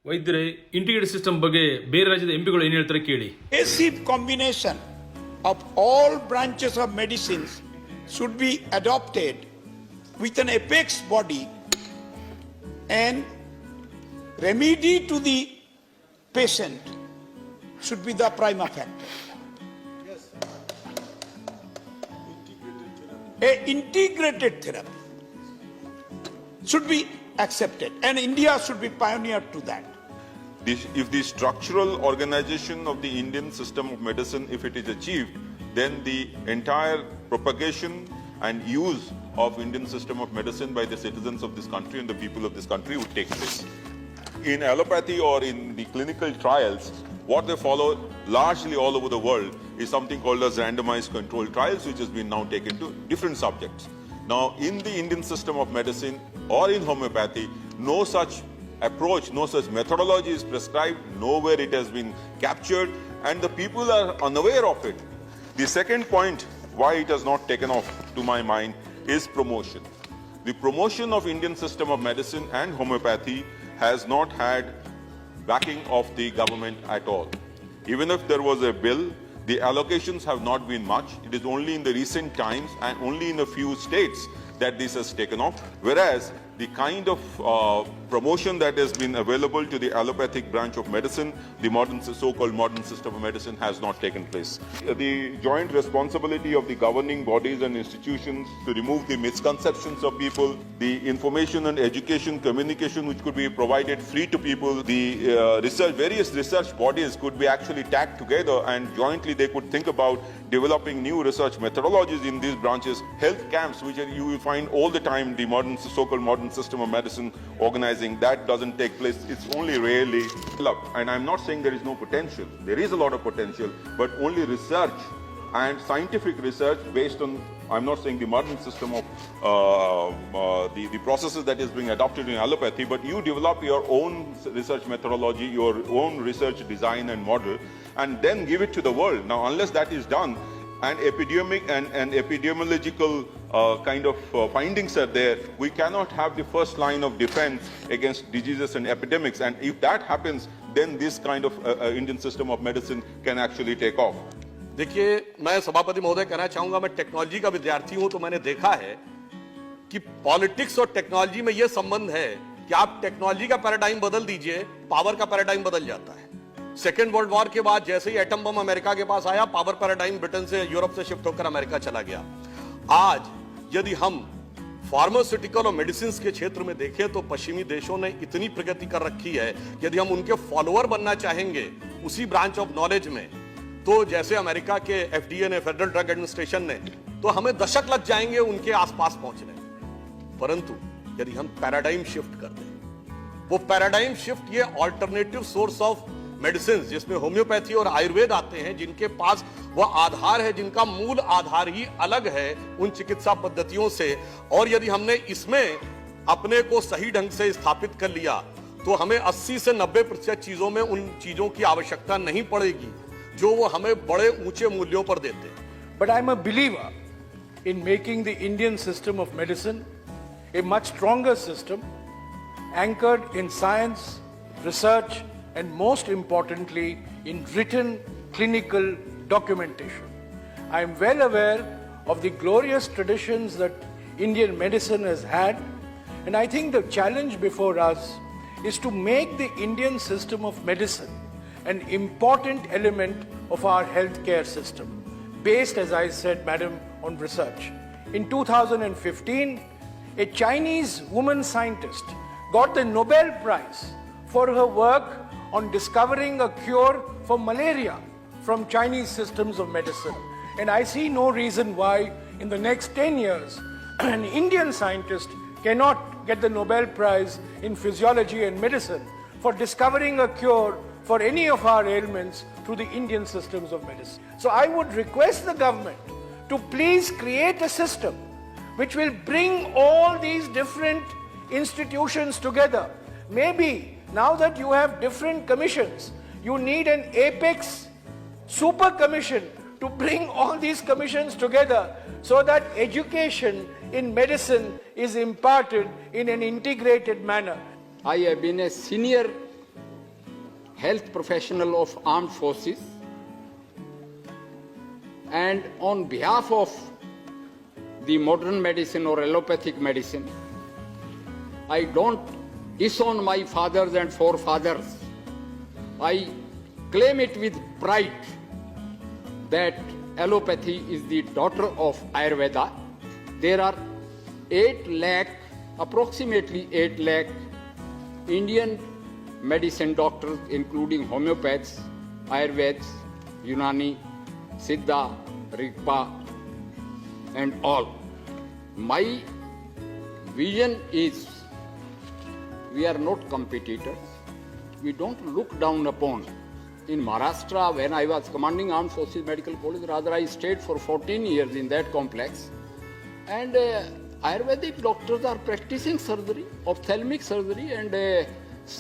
ವೈದ್ಯರೇ, integrated system ಬಗ್ಗೆ ಬೇರೆ ರಾಜ್ಯದ ಎಂಪಿಗಳು ಏನು ಹೇಳ್ತಾರೆ ಕೇಳಿ. Cohesive combination of all branches of medicines should be adopted with an apex body, and remedy to the patient should be the prima factor. A integrated therapy should be accepted, and India should be pioneer to that. If the structural organization of the Indian system of medicine, if it is achieved, then the entire propagation and use of Indian system of medicine by the citizens of this country and the people of this country would take place. In allopathy or in the clinical trials, what they follow largely all over the world is something called as randomized controlled trials, which has been now taken to different subjects. Now, in the Indian system of medicine or in homeopathy, no such approach, no such methodology is prescribed, nowhere it has been captured, and the people are unaware of it. The second point why it has not taken off, to my mind, is promotion. The promotion of Indian system of medicine and homeopathy has not had backing of the government at all. Even if there was a bill, the allocations have not been much. It is only in the recent times and only in a few states that this has taken off, whereas the kind of promotion that has been available to the allopathic branch of medicine, the so-called modern system of medicine, has not taken place. The joint responsibility of the governing bodies and institutions to remove the misconceptions of people, the information and education communication which could be provided free to people, the various research bodies could be actually tagged together, and jointly they could think about developing new research methodologies in these branches. Health camps, which you will find all the time, the so-called modern system of medicine organizing, that doesn't take place. It's only rarely developed. And I'm not saying there is no potential. There is a lot of potential, but only research and scientific research based on, I'm not saying the modern system of the processes that is being adopted in allopathy, but you develop your own research methodology, your own research design and model, and then give it to the world. Now, unless that is done, and epidemiological kind of findings are there, we cannot have the first line of defense against diseases and epidemics. And if that happens, then this kind of Indian system of medicine can actually take off. देखिए, मैं सभापति महोदय कहना चाहूंगा, मैं technology का विद्यार्थी हूं, तो मैंने देखा है कि पॉलिटिक्स और टेक्नोलॉजी में यह संबंध है कि आप टेक्नोलॉजी का पैराडाइम बदल दीजिए, पावर का पैराडाइम बदल जाता है. सेकेंड वर्ल्ड वॉर के बाद जैसे ही एटम बम अमेरिका के पास आया, पावर पैराडाइम ब्रिटेन से, यूरोप से शिफ्ट होकर अमेरिका चला गया. आज यदि हम फार्मास्यूटिकल और मेडिसिन के क्षेत्र में देखें तो पश्चिमी देशों ने इतनी प्रगति कर रखी है कि यदि हम उनके फॉलोअर बनना चाहेंगे उसी ब्रांच ऑफ नॉलेज में, तो जैसे अमेरिका के FDA ने, फेडरल ड्रग एडमिनिस्ट्रेशन ने, तो हमें दशक लग जाएंगे उनके आसपास पहुंचने. परंतु यदि हम पैराडाइम शिफ्ट कर दें, वो पैराडाइम शिफ्ट, ये ऑल्टरनेटिव सोर्स ऑफ मेडिसिन जिसमें होम्योपैथी और आयुर्वेद आते हैं, जिनके पास वह आधार है, जिनका मूल आधार ही अलग है उन चिकित्सा पद्धतियों से, और यदि हमने इसमें अपने को सही ढंग से स्थापित कर लिया तो हमें 80 से 90% चीजों में उन चीजों की आवश्यकता नहीं पड़ेगी जो वो हमें बड़े ऊंचे मूल्यों पर देते हैं. But I'm a believer in making the Indian system of medicine a much stronger system, anchored in science, research, and most importantly, in written clinical documentation. I am well aware of the glorious traditions that Indian medicine has had, and I think the challenge before us is to make the Indian system of medicine an important element of our healthcare system, based, as I said, madam, on research. In 2015, a Chinese woman scientist got the Nobel Prize for her work on discovering a cure for malaria from Chinese systems of medicine. And I see no reason why in the next 10 years an Indian scientist cannot get the Nobel Prize in physiology and medicine for discovering a cure for any of our ailments through the Indian systems of medicine. So I would request the government to please create a system which will bring all these different institutions together. Maybe now that you have different commissions, you need an apex super commission to bring all these commissions together so that education in medicine is imparted in an integrated manner. I have been a senior health professional of armed forces, and on behalf of the modern medicine or allopathic medicine, I don't disown my fathers and forefathers. I claim it with pride that allopathy is the daughter of Ayurveda. There are 8 lakh, approximately 8 lakh Indian medicine doctors, including homeopaths, Ayurveds, Unani, Siddha, Rigpa, and all. My vision is we are not competitors. We don't look down upon. In Maharashtra, when I was commanding Armed Forces Medical College, rather I stayed for 14 years in that complex. And Ayurvedic doctors are practicing surgery, ophthalmic surgery, and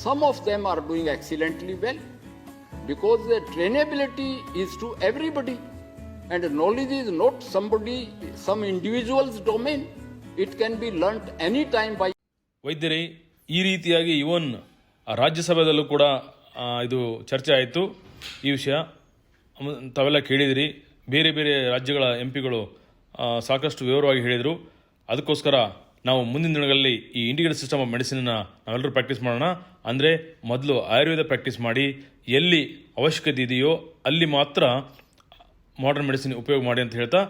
some of them are doing excellently well. Because the trainability is to everybody. And knowledge is not some individual's domain. It can be learnt any time by. ವೈದ್ಯರೇ, ಈ ರೀತಿಯಾಗಿ ಇವನ್ ರಾಜ್ಯಸಭೆದಲ್ಲೂ ಕೂಡ ಇದು ಚರ್ಚೆ ಆಯಿತು. ಈ ವಿಷಯ ತಾವೆಲ್ಲ ಕೇಳಿದಿರಿ. ಬೇರೆ ಬೇರೆ ರಾಜ್ಯಗಳ ಎಂಪಿಗಳು ಸಾಕಷ್ಟು ವಿವರವಾಗಿ ಹೇಳಿದರು. ಅದಕ್ಕೋಸ್ಕರ ನಾವು ಮುಂದಿನ ದಿನಗಳಲ್ಲಿ ಈ ಇಂಟಿಗ್ರೇಟೆಡ್ ಸಿಸ್ಟಮ್ ಆಫ್ ಮೆಡಿಸಿನ್ನ ನಾವೆಲ್ಲರೂ ಪ್ರಾಕ್ಟೀಸ್ ಮಾಡೋಣ. ಅಂದರೆ ಮೊದಲು ಆಯುರ್ವೇದ ಪ್ರಾಕ್ಟೀಸ್ ಮಾಡಿ, ಎಲ್ಲಿ ಅವಶ್ಯಕತೆ ಇದೆಯೋ ಅಲ್ಲಿ ಮಾತ್ರ ಮಾಡರ್ನ್ ಮೆಡಿಸಿನ್ ಉಪಯೋಗ ಮಾಡಿ ಅಂತ ಹೇಳ್ತಾ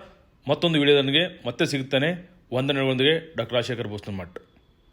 ಮತ್ತೊಂದು ವಿಡಿಯೋದೊಂದಿಗೆ ಮತ್ತೆ ಸಿಗುತ್ತಾನೆ. ವಂದನೆಗಳೊಂದಿಗೆ ಡಾಕ್ಟರ್ ರಾಜಶೇಖರ್ ಬೋಸ್ನಮಠ್.